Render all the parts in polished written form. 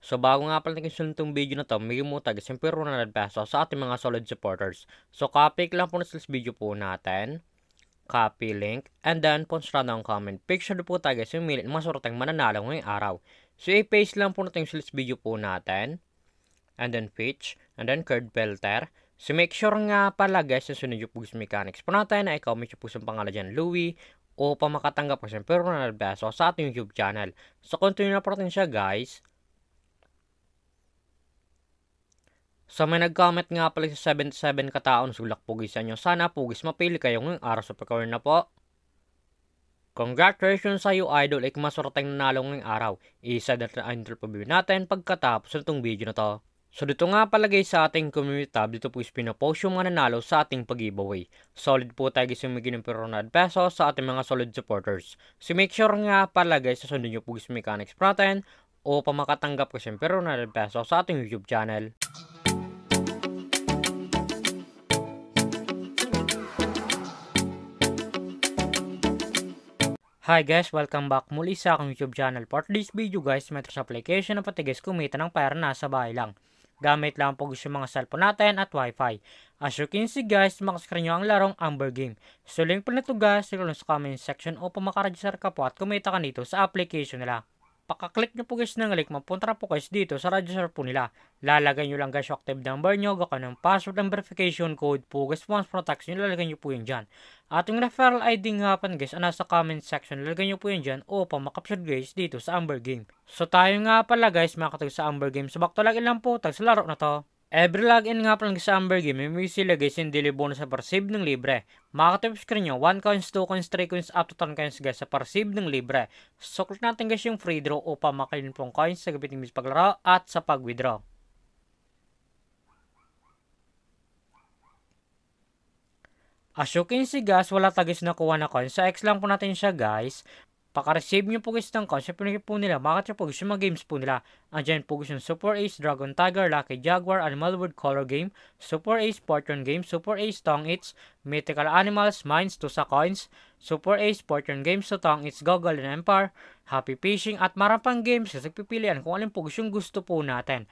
So bago nga pala natin itong video na to, may mutag siyempre Ronald Peso sa ating mga solid supporters. So copy lang po na sa video po natin. Copy link. And then punch na ng comment. Picture po tayo guys yung milit masurotang mananalo ngayong araw. So i-paste lang po natin sa video po natin. And then pitch. And then curd filter. So make sure nga pala guys na sunod yung Pugs Mechanics po natin na i-comment yung po sa pangalan dyan Louie upang makatanggap po siyempre Ronald Peso sa ating YouTube channel. So continue na po natin siya guys. So may nag-comment nga pala sa 77 kataon sulak pugis sa inyo. Sana pugis mapili kayo ngayong araw sa pagkawin na po. Congratulations sa iyo idol, ay kumasorteng nanalo ngayong araw. Isa na idol pa natin pagkatapos ng itong video na to. So dito nga palagay sa ating community tab, dito po is pinapost yung mga nanalo sa ating pag-giveaway. Solid po tayo guys yung magiging ng Ronald Peso sa ating mga solid supporters. So make sure nga pala guys sa sundin nyo Pugs Mechanics natin o pamakatanggap ko siyempre Ronald Peso sa ating YouTube channel. Hi guys, welcome back muli sa aking YouTube channel. For this video guys, Metros application na pati guys kumita ng pera nasa bahay lang. Gamit lang po gusto yung mga cellphone natin at wifi. As you can see guys, makascreen nyo ang larong Amber Game. So link po nito guys, siguro sa comment section o makaregister ka po at kumita ka nito sa application nila. Pakaklik nyo po guys ng link, mapunta po guys dito sa register po nila. Lalagay nyo lang guys yung active number nyo, gaka ng password and verification code po guys. Once protection, lalagay nyo po yun dyan. At yung referral ID nga pan guys, nasa comment section, lalagay nyo po yun dyan upang makapsure guys dito sa Amber Game. So tayo nga pala guys, makatag sa Amber Game. So back to login lang po tag sa laro na to. Every login nga pala sa Amber Game, may sila guys yung daily bonus sa per-save ng libre. Makatip screen nyo, 1 coins, 2 coins, 3 coins, up to 10 coins guys sa per-save ng libre. So click natin guys yung free draw upang makailin pong coins sa gabitin mo sa paglaro at sa pag-withdraw. As you can see guys, wala tagis nakuha na coins. Sa X lang po natin siya guys. Paka-receive nyo po guys ng coins, pinag po nila, makatip po guys yung mga games po nila. Andyan po guys yung Super Ace, Dragon Tiger, Lucky Jaguar, Animal World Color Game, Super Ace, Fortune Game, Super Ace, Tong Its, Mythical Animals, Mines, 2 sa coins, Super Ace, Fortune Games, so Tong Its, Goggle and Empire, Happy Fishing, at marapang games kasi pipilian kung alin po guys yung gusto po natin.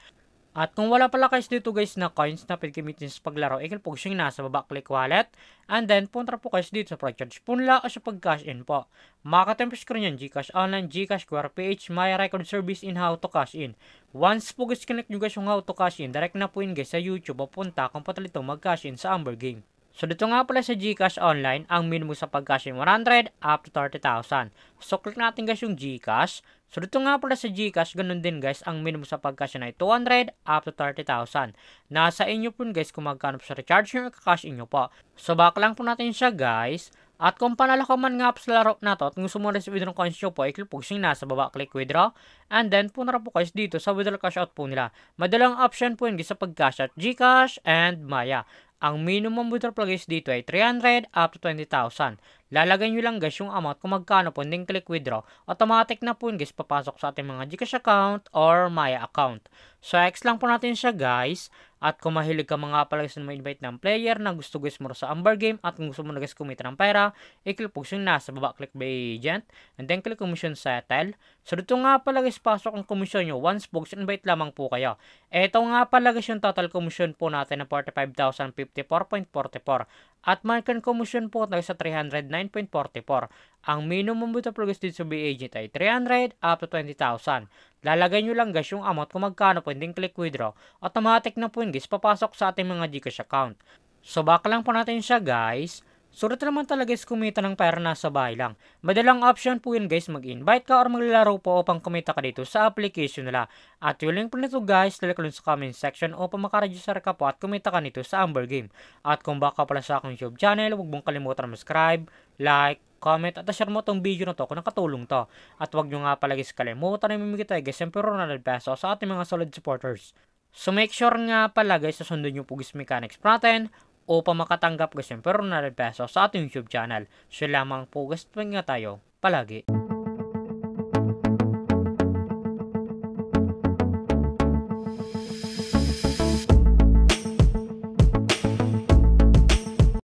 At kung wala pala guys dito guys na coins na pwede gamitin sa paglaro, ikil po gusto yung nasa baba, click wallet. And then, punta po guys dito sa pag-charge po nila o sa pag-cash in po. Makakatempo screen yan, Gcash Online, Gcash, QR PH, My Record Service in how to cash in. Once po guys connect nyo guys yung how to cash in, direct na po yun guys sa YouTube o punta kung patalito mag-cash in sa Amber Game. So dito nga pala sa Gcash Online, ang minimum sa pag-cash in 100 up to 30,000. So click natin guys yung Gcash. So dito nga pala sa Gcash, ganun din guys, ang minimum sa pag-cash in ay 200 up to 30,000. Nasa inyo po guys kung magkano po sa recharge nyo o cash in nyo po. So back lang po natin siya guys. At kung panalo ka man nga po sa laro na to at gusto mo rin sa withdraw coins nyo po, i-click po yung nasa baba, click withdraw. And then punta po guys dito sa withdraw cash out po nila. Madalang option po yun guys sa pag-cash out, Gcash and Maya. Ang minimum withdrawal guys dito ay 300 up to 20,000. Lalagay nyo lang guys yung amount kung magkano po, then click withdraw. Automatic na po guys papasok sa ating mga Gcash account or Maya account. So X lang po natin siya guys. At kung mahilig ka mga pala guys na ma-invite ng player na gusto guys mo sa Amber Game at kung gusto mo na guys kumita ng pera, i-click po yung nasa baba, click by agent and then click commission settle. So dito nga pala guys pasok ang commission nyo once po invite lamang po kayo. Ito nga pala guys yung total commission po natin na 45,054.44 at market commission po tayo sa 309.44. Ang minimum withdrawal guys dito sa agent ay 300 up to 20,000. Lalagay nyo lang guys yung amount kung magkano po, hindi click withdraw. Automatic na po yun guys, papasok sa ating mga Gcash account. So back lang po natin siya guys. So dito naman talaga guys kumita ng pera nasa bahay lang. Madalang option po yun guys, mag-invite ka or maglalaro po upang kumita ka dito sa application nila. At yung link po nito guys, lalagay ko sa comment section upang makaregister ka po at kumita ka nito sa Amber Game. At kung baka pala sa aking YouTube channel, huwag mong kalimutan subscribe, like, comment at share mo itong video na to kung nakatulong to. At huwag nyo nga pala guys kalimutan na mamigay tayo guys siyempre Ronald Peso sa ating mga solid supporters. So make sure nga pala guys na sundin nyo Pugs Mechanics natin upang makatanggap guys siyempre Ronald Peso sa ating YouTube channel. So lamang po guys, nga tayo palagi.